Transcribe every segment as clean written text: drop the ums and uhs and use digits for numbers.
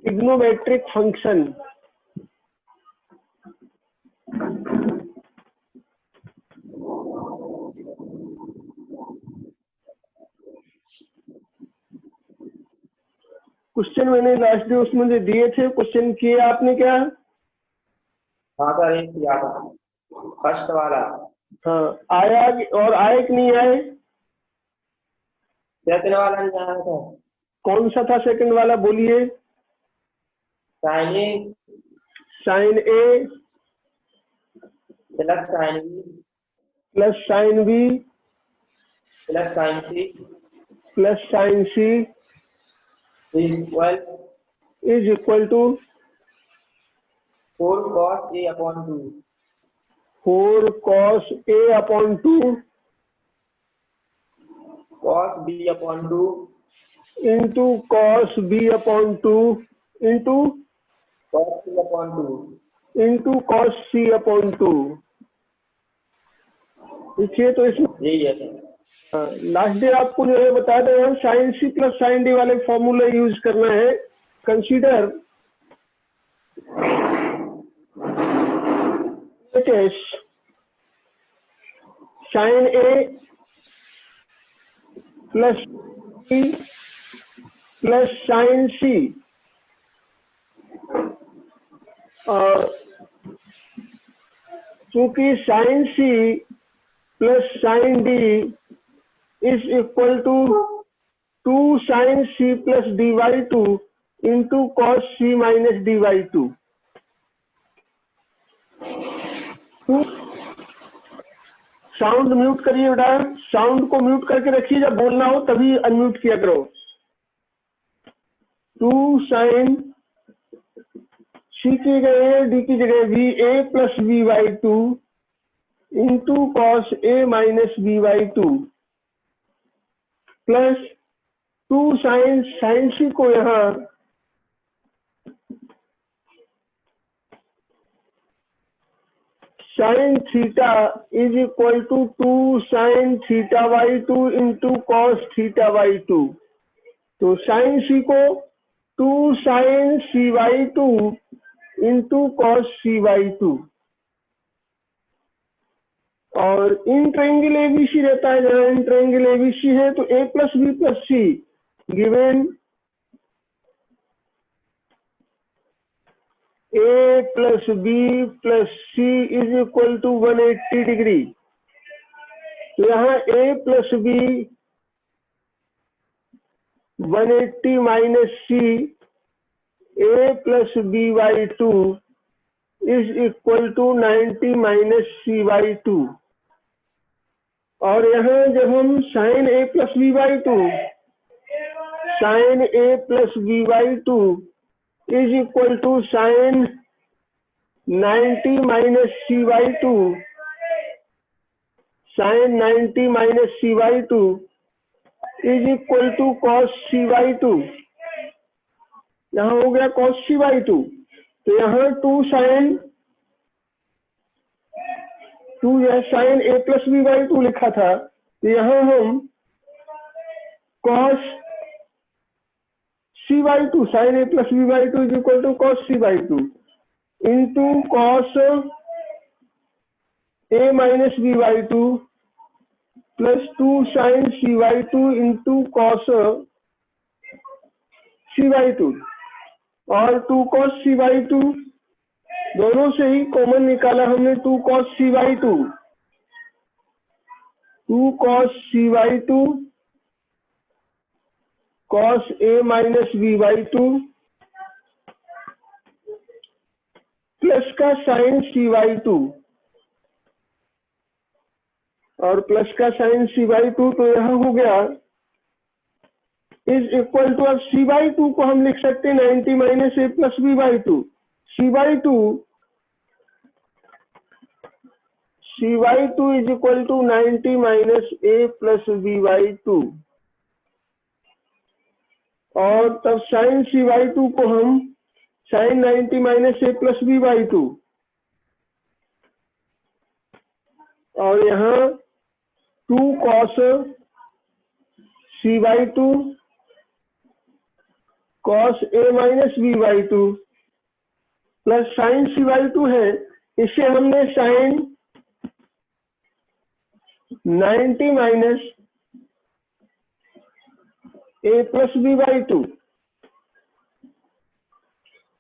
Trigonometric function. Question मैंने last day उसमें जो दिए थे, क्वेश्चन किए आपने क्या? हाँ सर, एक किया था फर्स्ट वाला। हाँ, आया और आए कि नहीं आए? सेकंड वाला नहीं आया था। कौन सा था सेकंड वाला, बोलिए? Sine A sine A plus sine B plus sine B plus sine C plus sine C is equal to 4 cos A upon 2। 4 cos A upon 2 cos B upon 2 into cos B upon 2 into cos C upon 2। into cos C upon 2। देखिए, तो इसमें यही है sir. Last day आपको जो है बताया था, यहाँ sine C plus sine D वाले फॉर्मूला यूज करना है। Consider sine A plus C plus sine C, और चूंकि sine C plus sine D is equal to 2 sine C plus D by 2 into cos C minus D by 2। Sound mute करिए बेटा, sound को mute करके रखिए, जब बोलना हो तभी अनम्यूट किया करो। 2 साइन सी की जगह डी की जगह V A plus B by 2 into cos A minus B by 2 plus 2 sine C को यहाँ sine theta is equal to 2 sine theta by 2 into cos theta by 2। तो साइन सी को 2 sine C by 2 into cos C by 2, और in triangle ABC रहता है, जहां in triangle ABC है तो A plus B plus C given A plus B plus C is equal to 180 degree. तो यहाँ A plus B 180 minus C A plus B by 2 is equal to 90 minus C by 2। और यहाँ जब हम sine A plus B by 2 sine A plus B by 2 is equal to sine 90 minus C by 2 sine 90 minus C by 2 is equal to cos C by 2। यहाँ हो गया cos C by 2। तो यहाँ 2 sine A plus B by 2 लिखा था, तो यहाँ हम cos C by 2 sine A plus B by 2 is equal to cos C by 2 into cos A minus B by 2 plus 2 sine C by 2 into cos C by 2, और 2 cos C by 2 दोनों से ही common निकाला हमने। 2 cos C by 2 2 cos C by 2 cos A minus B by 2 plus का sine C by 2 और plus का sine C by 2, तो यह हो गया इज इक्वल टू, अब सी बाई 2 को हम लिख सकते हैं 90 minus A plus B by 2। C by 2 is equal to 90 minus A plus B by 2, और तब साइन सी बाई 2 को हम sine 90 minus A plus B by 2, और यहाँ 2 cos c by 2 cos a minus b by 2 plus sine c by 2 है, इसे हमने sine 90 minus a plus b by 2,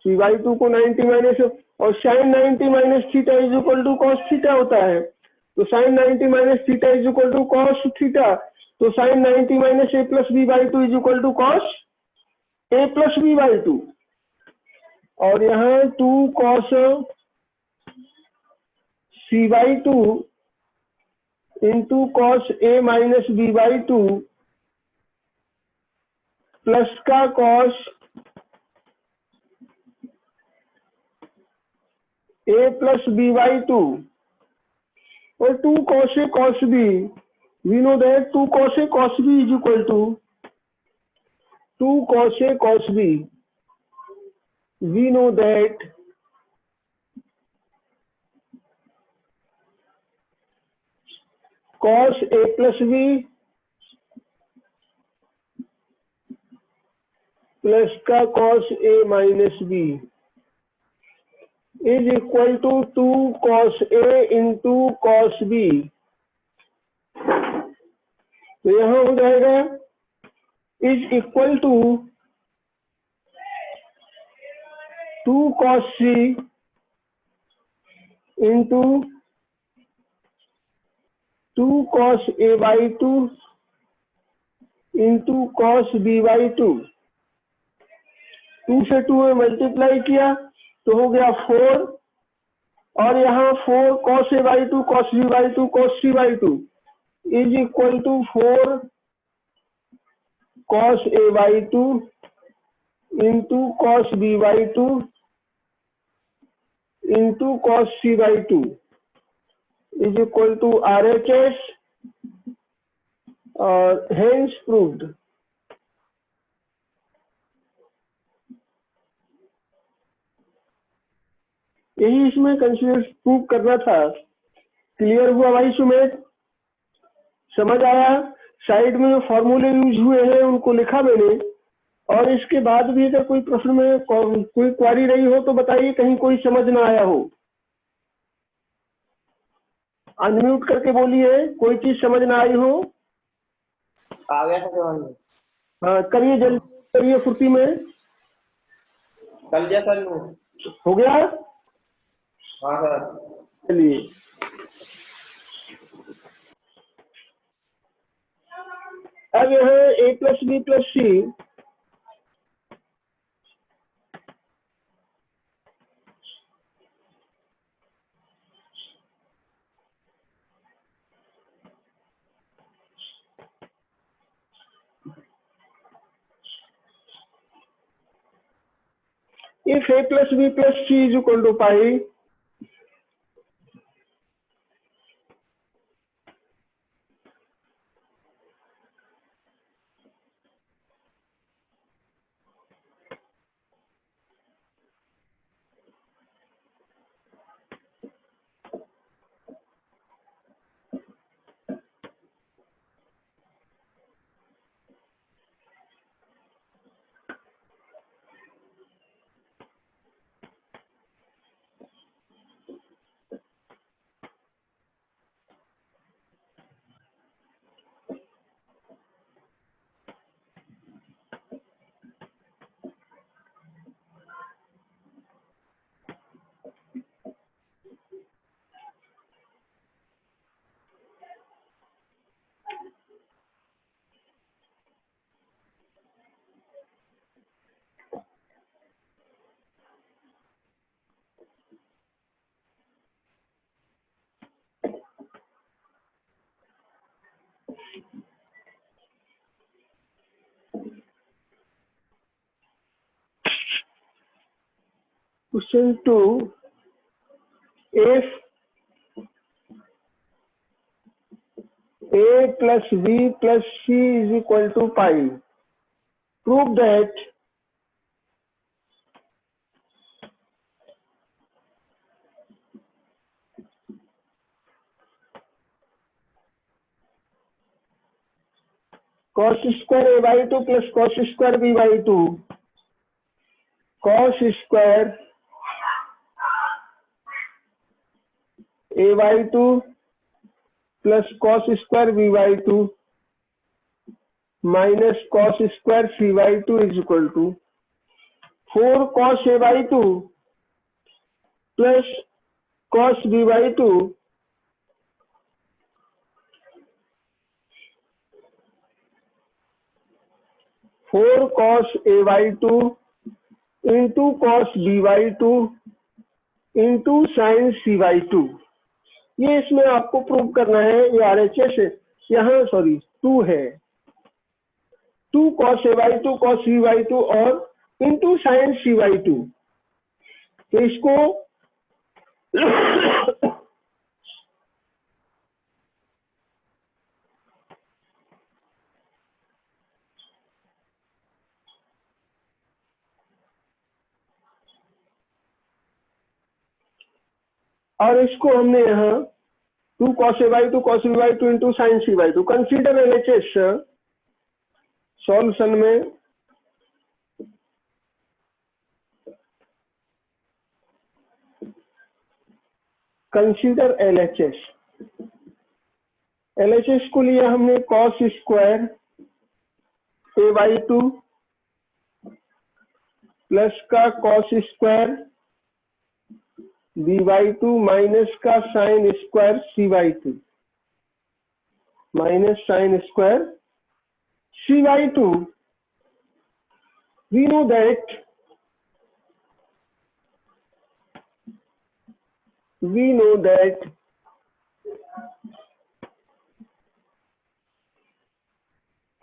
c by 2 को 90 माइनस और sine 90 minus theta is equal to cos theta होता है, तो sine 90 minus theta is equal to cos theta, तो sine 90 minus A plus B by 2 is equal to cos A plus B by 2, और यहाँ 2 cos C by 2 into cos A minus B by 2 plus का cos A plus B by 2 और 2 cos A cos B. We know that 2 cos A cos B is equal to 2 cos A cos B. We know that cos A plus B plus का cos A minus B is equal to 2 cos A into cos B. तो यहाँ हो जाएगा is equal to 2 cos C into 2 cos A by 2 into cos B by 2. 2 से 2 में multiply किया तो हो गया 4, और यहाँ 4 cos A by 2 cos B by 2 cos C by 2 is equal to 4 cos A by 2 into cos B by 2 into cos C by 2 is equal to RHS, और hence proved. यही इसमें कंसीडर प्रूव करना था। Clear हुआ भाई सुमेध? समझ आया? Side में जो फॉर्मूले यूज हुए हैं उनको लिखा मैंने, और इसके बाद भी अगर कोई प्रश्न में कोई क्वारी रही हो तो बताइए, कहीं कोई समझ ना आया हो। अनम्यूट करके बोलिए, कोई चीज समझ ना आई हो। आ गया था समझ में। हाँ करिए, जल्दी करिए, फुर्ती में। कर लिया सर। हो गया? हाँ सर। चलिए, अब यहाँ a plus B plus C if a plus b plus c is equal to pi, question 2, if a plus b plus c is equal to pi, prove that cos square A by two plus cos square B by two, cos square A by two plus cos square B by two minus cos square C by two is equal to 4 cos A by two plus cos B by two four cos A by two into cos B by two into sine C by two. ये इसमें आपको prove करना है, ये RHS है, यहाँ sorry 2 है, 2 cos A by two cos C by two और into sine C by two. तो इसको और इसको हमने यहाँ 2 cos A by two cos B by two into sine C by two. Consider LHS solution में कंसीडर एलएचएस। एलएचएस को लिया हमने cos square A by two plus का cos square B by two minus का sine square C by two minus sine square C by two. We know that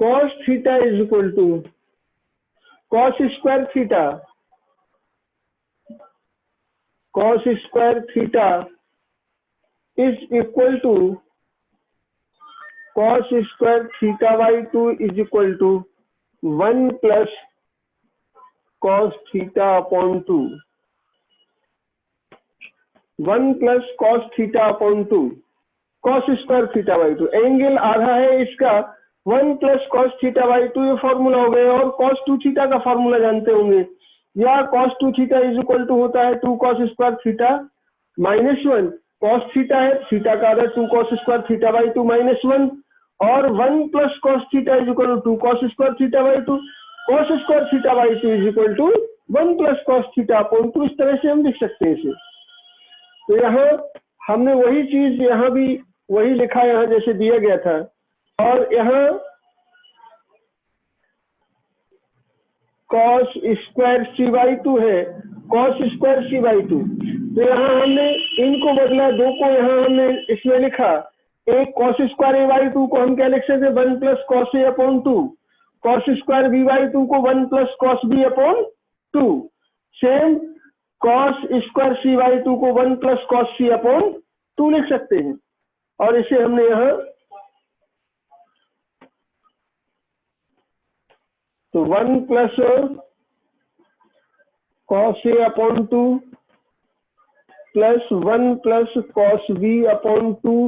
cos theta is equal to cos square theta, cos square theta is equal to cos square theta by 2 is equal to 1 plus cos theta upon 2, 1 plus cos theta upon 2, cos square theta by 2। Angle आधा है इसका 1 plus cos theta by 2, ये formula हो गया। और cos 2 theta का formula जानते होंगे, या cos 2 theta is equal to होता है 2 cos square theta minus 1, cos theta है थीटा का आधा 2 cos square theta by 2 minus 1, और 1 plus cos theta is equal to 2 cos square theta by 2, cos square theta by 2 is equal to 1 plus cos theta upon 2। इस तरह से हम लिख सकते हैं इसे। तो यहाँ हमने वही चीज यहाँ भी वही लिखा, यहाँ जैसे दिया गया था। और यहाँ cos स्क्वायर सी बाई 2 है, cos स्क्वायर सी बाई 2। तो यहाँ हमने इनको बदला, 2 को यहाँ हमने इसमें लिखा। एक cos स्क्वायर ए बाई 2 को हम क्या लिख सकते हैं 1 plus cos A upon 2, cos square B by 2 को 1 plus cos B upon 2, same cos square C by 2 को 1 प्लस cos सी अपॉन 2 लिख सकते हैं। और इसे हमने यहाँ तो 1 plus cos A upon 2 plus 1 plus cos B upon 2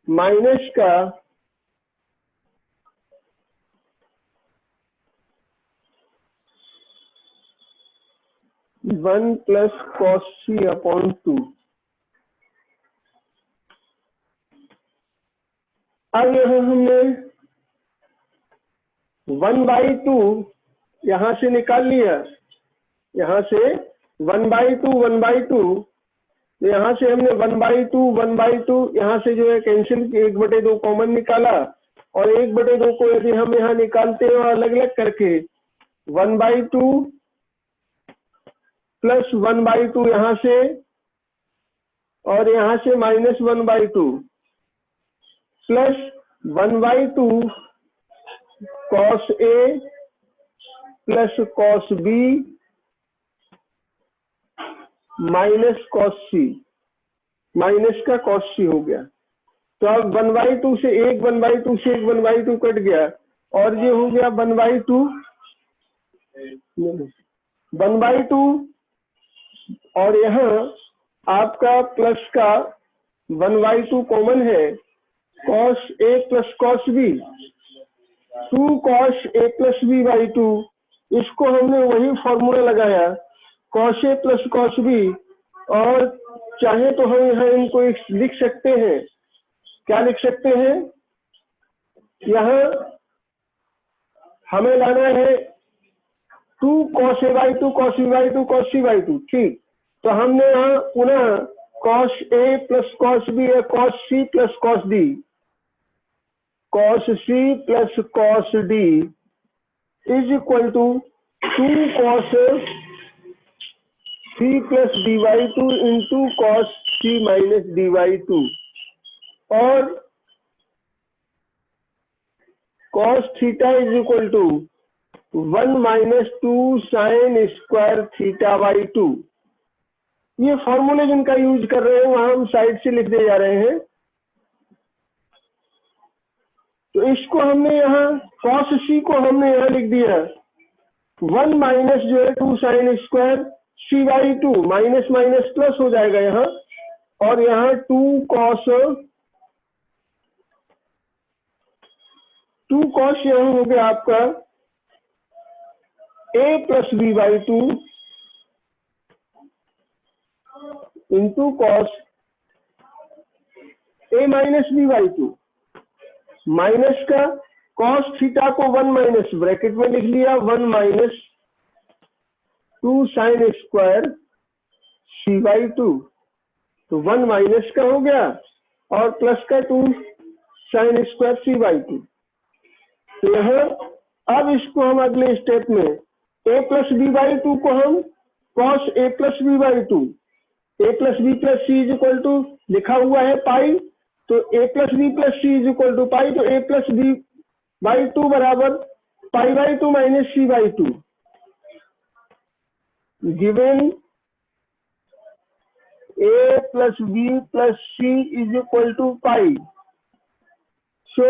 minus का 1 प्लस cos सी अपॉन 2। अब यहाँ हमने 1/2 यहाँ से निकाल लिया, यहाँ से 1/2 1/2, यहाँ से हमने 1/2 यहाँ से जो है कैंसिल, 1/2 कॉमन निकाला, और 1/2 को यदि हम यहाँ निकालते हैं अलग अलग करके 1/2 प्लस 1/2 यहाँ से, और यहाँ से minus 1/2 plus 1/2 cos A plus cos B minus cos C, minus का cos C हो गया। तो अब 1/2 से 1/2 से 1/2 कट गया, और ये हो गया 1/2 और यहाँ आपका प्लस का 1/2 कॉमन है, cos A plus cos B, 2 cos A plus B by 2, इसको हमने वही फॉर्मूला लगाया cos A plus cos B, और चाहे तो हम यहाँ इनको लिख सकते हैं, क्या लिख सकते हैं, यहाँ हमें लाना है 2 cos A by 2 cos B by 2 cos C by 2, ठीक। तो हमने यहाँ पुनः cos A plus cos B है cos C plus cos D, cos C plus cos D is equal to 2 cos C plus D by 2 into cos C minus D by 2, और cos theta is equal to 1 minus 2 sine square theta by 2। ये फॉर्मूले जिनका use कर रहे हैं वहां हम side से लिख दे जा रहे हैं। तो इसको हमने यहाँ कॉस सी को हमने यहाँ लिख दिया 1 माइनस जो है 2 sine square C by 2, minus minus plus हो जाएगा यहाँ, और यहाँ 2 कॉस यहाँ हो गया आपका A plus B by 2 into cos A minus B by 2, minus का कॉस थीटा को 1 माइनस ब्रैकेट में लिख लिया 1 minus 2 sine square C by 2, तो 1 माइनस का हो गया और प्लस का 2 साइन स्क्वायर सी बाई 2। तो यहाँ अब इसको हम अगले स्टेप में ए प्लस बी बाई 2 को हम cos A plus B by 2, A plus B plus C is equal to लिखा हुआ है पाई, तो A plus B plus C is equal to pi, तो ए प्लस बी बाई 2 बराबर pi by 2 minus C by 2, given A plus B plus C is equal to pi. So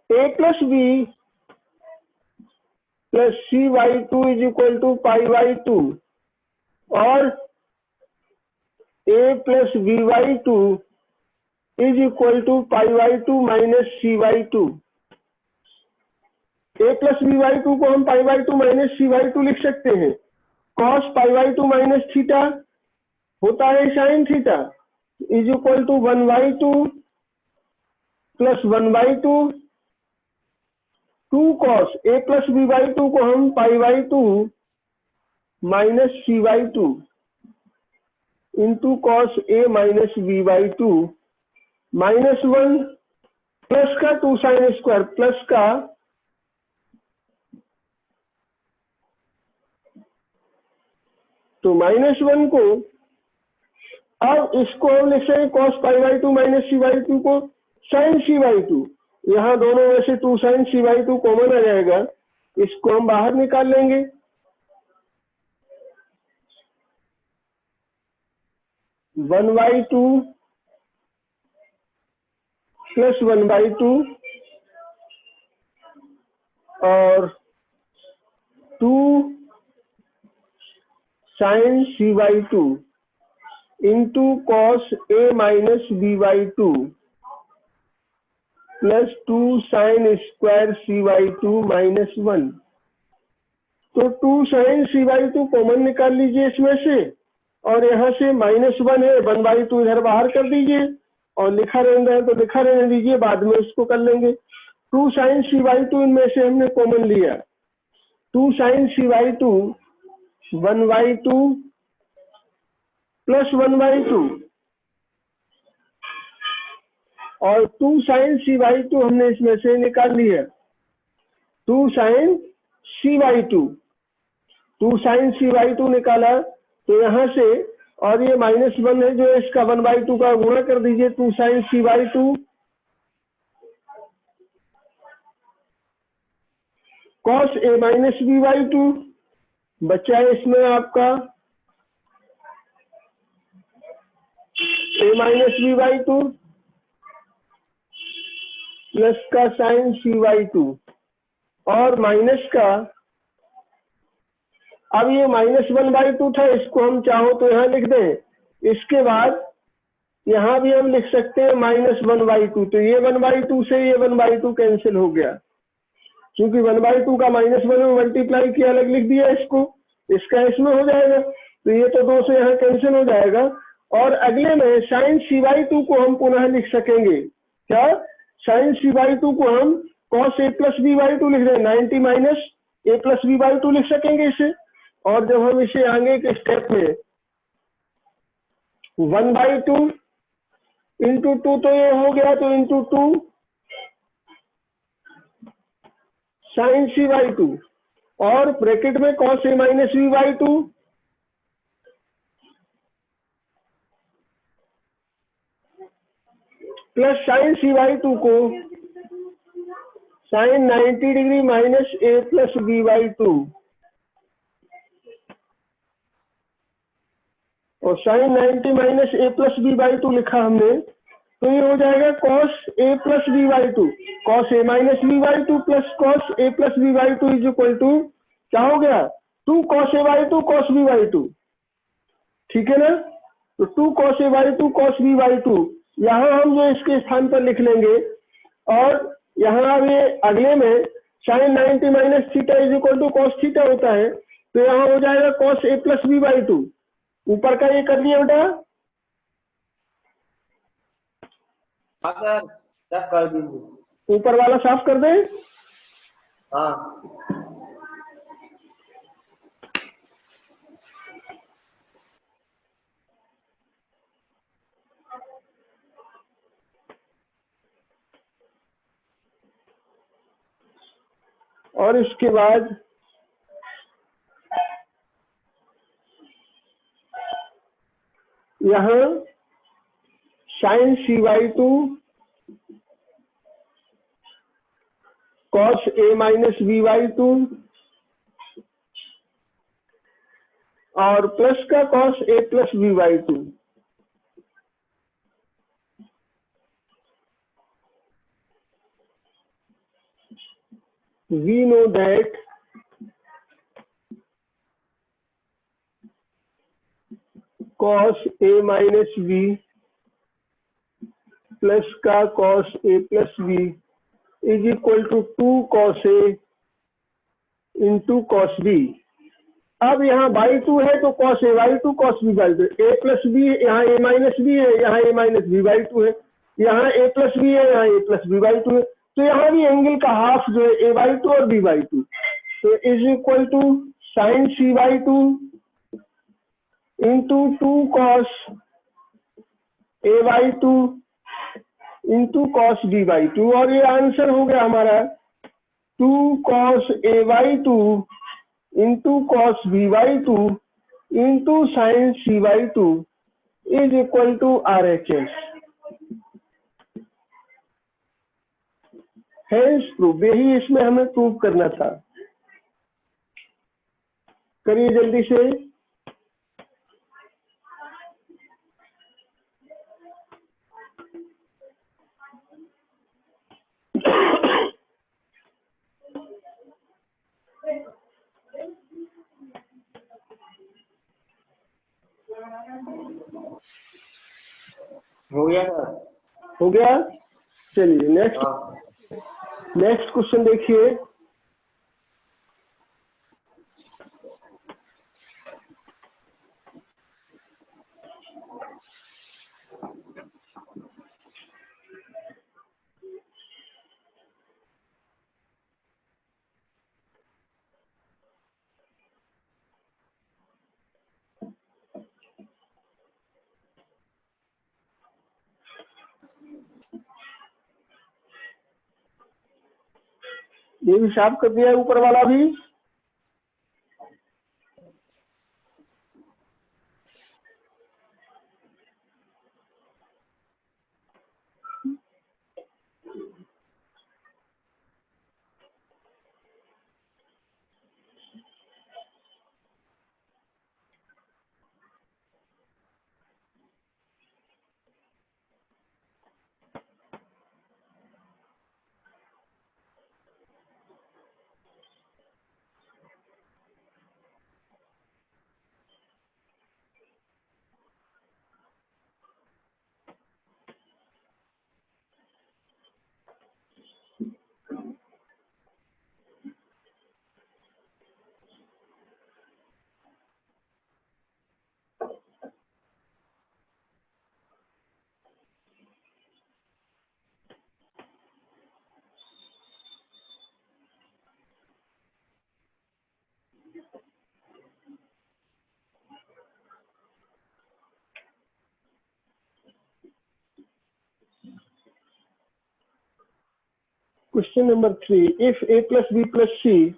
A plus B plus C by 2 is equal to pi by 2, और A plus B by 2 is equal to pi by 2 minus C by 2। A plus B by 2 को हम pi by 2 minus C by 2 लिख सकते हैं। Cos pi by 2 minus theta होता है sine theta, is equal to 1 by 2 plus 1 by 2, 2 cos A plus B by 2 को हम pi by 2 minus C by 2 into cos A minus B by 2 minus 1 plus का 2 sine square plus का तो minus 1 को, अब इसको हम लिख सकते cos pi by 2 minus C by 2 को साइन सी बाई 2, यहाँ दोनों में से 2 साइन सी बाई 2 कॉमन आ जाएगा, इसको हम बाहर निकाल लेंगे। 1 बाई 2 प्लस 1 बाई 2 और 2 sine C by 2 into cos A minus B by 2 plus 2 sine square C by 2 minus 1। तो 2 साइन सी बाई 2 कॉमन निकाल लीजिए इसमें से, और यहाँ से माइनस 1 है 1 बाई 2 इधर बाहर कर दीजिए, और लिखा रहना है तो लिखा रहने दीजिए, बाद में इसको कर लेंगे। 2 साइन सी बाई 2 इनमें से हमने कॉमन लिया, 2 sine C by 2 1 by 2 plus 1 by 2, और 2 साइन सी बाई 2 हमने इसमें से निकाल लिया, 2 sine C by 2, 2 sine C by 2 निकाला, तो यहाँ से और ये माइनस 1 है जो इसका 1 बाई 2 का गुणा कर दीजिए, 2 sine C by 2 cos A minus B by 2 बचा है इसमें आपका A minus B by 2 plus का साइन सी बाई 2 और माइनस का, अब ये माइनस 1 बाई 2 था, इसको हम चाहो तो यहाँ लिख दें, इसके बाद यहाँ भी हम लिख सकते हैं -1/2। तो ये 1/2 से ये 1/2 कैंसिल हो गया, क्योंकि 1/2 का -1 में मल्टीप्लाई किया, अलग लिख दिया इसको, इसका इसमें हो जाएगा। तो ये तो 2 से यहाँ कैंसिल हो जाएगा। और अगले में साइन c/2 को हम पुनः लिख सकेंगे। क्या? साइन c/2 को हम cos a + b/2 लिख रहे हैं, 90 - a + b/2 लिख सकेंगे इसे। और जब हम इसे आगे के स्टेप में 1/2 × 2 तो ये हो गया, तो × 2 साइन c/2 और ब्रैकेट में cos a - b/2 plus sign c/2 को साइन 90 डिग्री - a + b/2 और साइन 90 - a + b/2 लिखा हमने। तो ये हो जाएगा cos a + b/2, cos a - b/2 plus cos a + b/2 is equal to क्या हो गया? 2 cos a/2 cos b/2। ठीक है ना? तो 2 cos a/2 cos b/2 यहाँ हम जो इसके स्थान पर लिख लेंगे। और यहाँ ये अगले में sine 90 - theta is equal to cos theta होता है। तो यहाँ हो जाएगा cos a + b/2। ऊपर का ये कर लिया बेटा। हाँ सर, सब कर दीजिए। ऊपर वाला साफ कर दे। हाँ और इसके बाद यहाँ sign c/2 cos a - b/2 और प्लस का cos a + b/2। We know that cos a - b plus का cos a + b is equal to 2 cos a × cos b। अब यहाँ by2 है तो cos a/2 cos b/2, a + b यहाँ a - b है, यहाँ a - b/2 है, यहाँ a + b है, यहाँ a + b/2 है। तो यहाँ भी एंगल का हाफ जो है a/2 और b/2, तो is equal to sine c/2 × 2 cos a/2 × cos b/2। और ये आंसर हो गया हमारा 2 cos a/2 × cos b/2 × sin c/2 is equal to RHS। Hence prove, यही इसमें हमें प्रूव करना था। करिए जल्दी से। हो गया सर। हो गया? चलिए हाँ नेक्स्ट क्वेश्चन देखिए। ये भी साफ कर दिया है ऊपर वाला भी। Question number 3. If a plus b plus c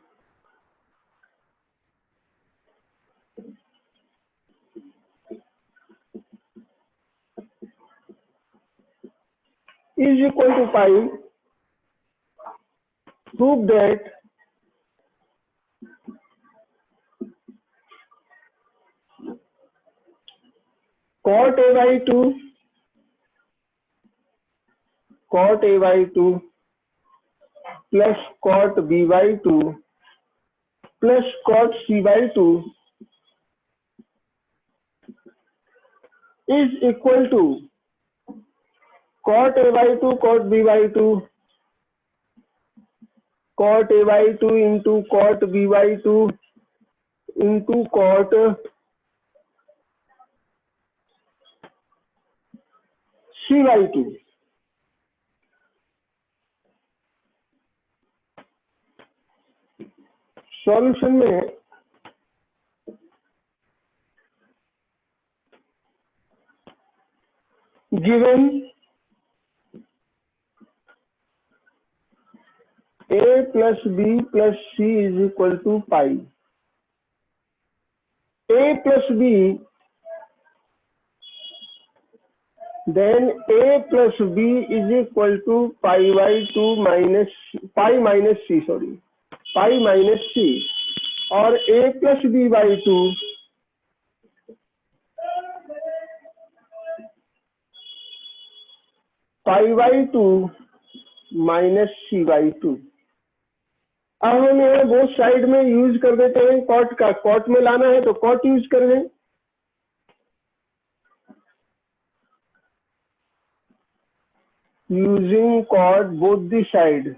is equal to pi, prove that cot a by 2 plus cot b by 2 plus cot c by 2 is equal to cot a by 2 cot b by 2 cot a by 2 into cot b by 2 into cot c by 2. Solution में given a plus b plus c is equal to pi. A plus b, then a plus b is equal to pi by 2 minus pi minus c, sorry, pi minus c, और a plus b by 2 pi by 2 minus c by 2. अब हम यहाँ both side में use कर देते हैं cot का, cot में लाना है तो कॉट यूज कर दें, using cot both the side.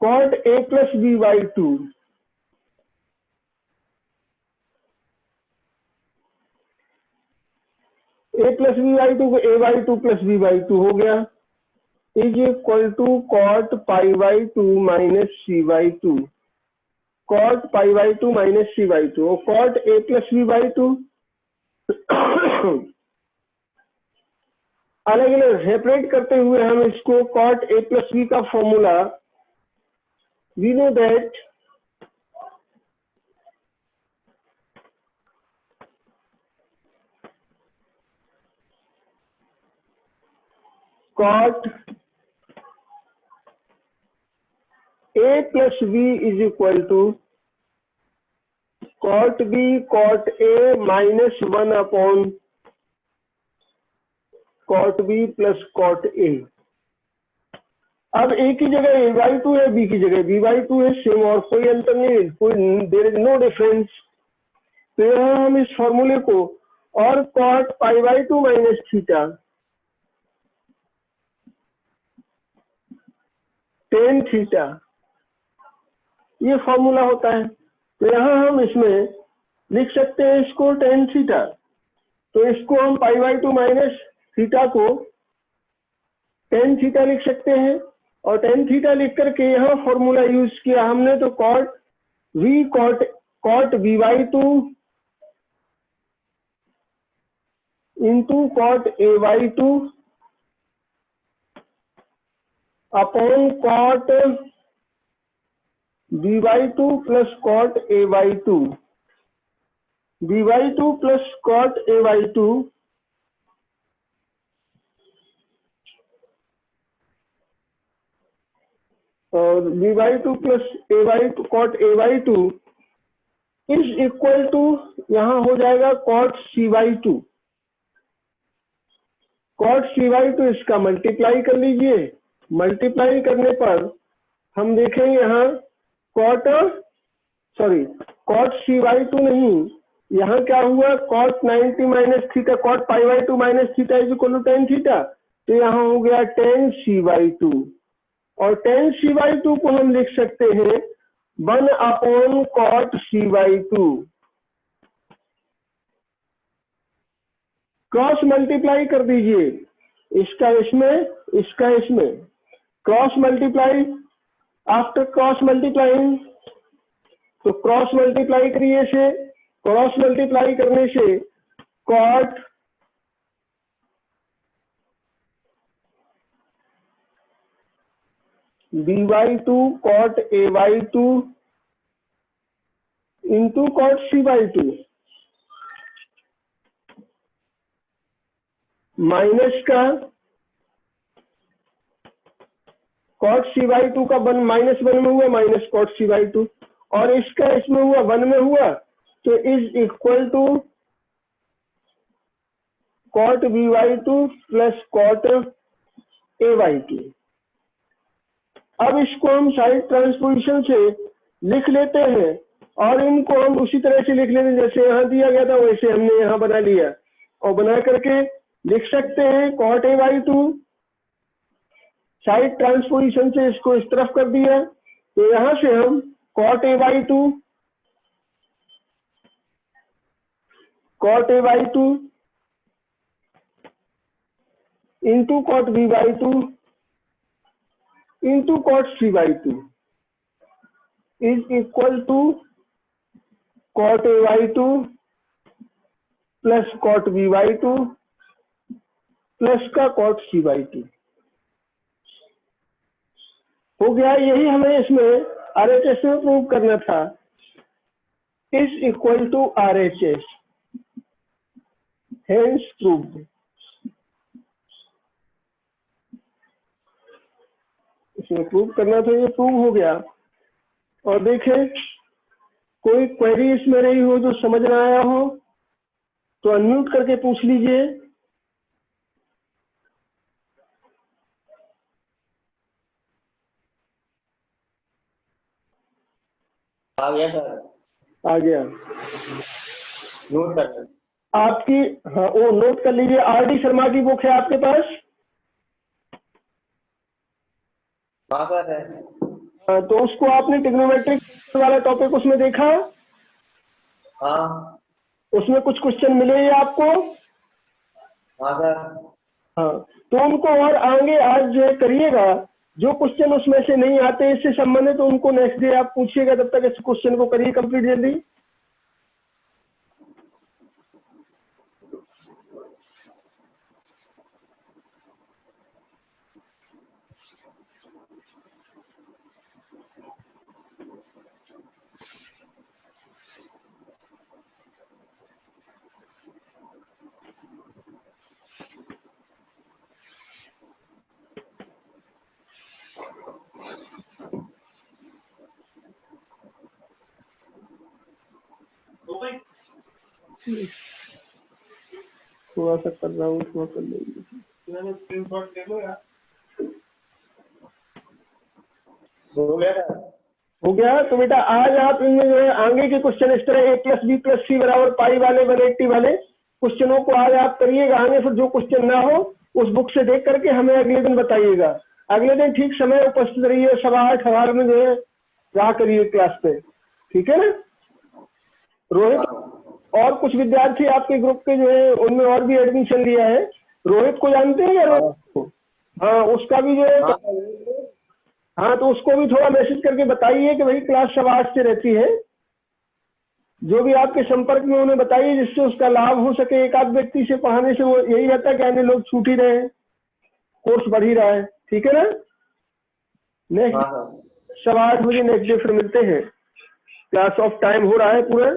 Cot a plus b by 2 a plus b by 2 को a by 2 plus b by 2 हो गया, is equal to cot pi by 2 minus C by 2, cot pi by 2 minus C by 2, cot a plus b by 2 अलग अलग separate करते हुए हम इसको cot a plus b का formula, we know that cot a plus b is equal to cot b cot a minus 1 upon cot b plus cot a. अब a की जगह a by 2 है, b की जगह b by 2 है, same, और कोई अंतर नहीं, कोई देयर इज नो डिफरेंस. तो यहाँ हम इस फॉर्मूले को और cot pi by 2 minus theta tan theta, ये फॉर्मूला होता है. तो यहाँ हम इसमें लिख सकते हैं इसको टेन थीटा, तो इसको हम पाई बाई 2 माइनस थीटा को टेन थीटा लिख सकते हैं, और टेन थीटा लिख करके यहाँ फॉर्मूला यूज किया हमने, तो cot we cot B by 2 into cot A by 2 upon cot b by 2 plus cot a by 2, b by 2 plus cot a by 2 और b by 2 plus a by 2 cot a by 2 is equal to, यहाँ हो जाएगा cot c by 2. cot c by 2 इसका multiply कर लीजिए, multiply करने पर हम देखेंगे यहाँ कॉट सी बाई 2 नहीं, यहाँ क्या हुआ cot 90 minus theta, cot pi by 2 minus theta is equal to tan theta, तो यहाँ हो गया टेन सी बाई 2, और टेन सी बाई 2 को हम लिख सकते हैं 1 upon cot C by 2. Cross multiply कर दीजिए, इसका इसमें cross multiply, after cross multiplying, तो क्रॉस मल्टीप्लाई करने से cot b/2 cot a/2 into cot c/2 minus का cot c/2 का वन -1 में हुआ माइनस cot c/2 और इसका इसमें हुआ 1 में हुआ तो is equal to cot b/2 plus cot a/2। अब इसको हम साइड ट्रांसपोजिशन से लिख लेते हैं और इनको हम उसी तरह से लिख लेते हैं जैसे यहाँ दिया गया था वैसे हमने यहाँ बना लिया और बना करके लिख सकते हैं cot a/2 साइड ट्रांसपोजिशन से इसको इस तरफ कर दिया तो यहाँ से हम cot a/2 into cot b/2 into cot c/2 is equal to cot a/2 plus cot b/2 plus का cot c/2 हो गया। यही हमें इसमें RHS में प्रूव करना था। Is equal to RHS hence proved. इसमें प्रूव करना था, ये प्रूव हो गया। और देखें कोई क्वेरी इसमें रही हो जो समझ ना आया हो तो अनम्यूट करके पूछ लीजिए। आ गया सर। आ गया। नोट कर आपकी हाँ वो नोट कर लीजिए। RD शर्मा की बुक है आपके पास? हाँ सर है। हाँ, तो उसको आपने ट्रिग्नोमेट्रिक वाला टॉपिक उसमें देखा? हाँ उसमें कुछ क्वेश्चन मिले ही आपको? हाँ सर। हाँ, तो उनको और आगे आज जो है करिएगा। जो क्वेश्चन उसमें से नहीं आते इससे संबंधित तो उनको नेक्स्ट डे आप पूछिएगा। तब तक इस क्वेश्चन को करिए कंप्लीट जल्दी। थोड़ा सा कर रहा हूँ, थोड़ा कर लेंगे। हो गया सर। हो गया। तो बेटा आज आप इनमें जो है आगे के क्वेश्चन इस तरह a+b+c बराबर पाई वाले 180 वाले क्वेश्चनों को आज आप करिएगा। आगे फिर जो क्वेश्चन ना हो उस बुक से देख करके हमें अगले दिन बताइएगा। अगले दिन ठीक समय उपस्थित रहिए 8:15 में जो है रहा करिए क्लास पे। ठीक है ना रोहित? और कुछ विद्यार्थी आपके ग्रुप के जो है उनमें और भी एडमिशन लिया है। रोहित को जानते हैं या रोहित को? हाँ उसका भी जो है हाँ तो उसको भी थोड़ा मैसेज करके बताइए कि भाई क्लास 8:15 से रहती है। जो भी आपके संपर्क में उन्हें बताइए जिससे उसका लाभ हो सके। एक आध व्यक्ति से पढ़ाने से वो यही रहता है कि अन्य लोग छूट ही रहे हैं, कोर्स बढ़ ही रहा है। ठीक है ना? नेक्स्ट 8:15 बजे नेक्स्ट डे फिर मिलते हैं। क्लास ऑफ टाइम हो रहा है पूरा।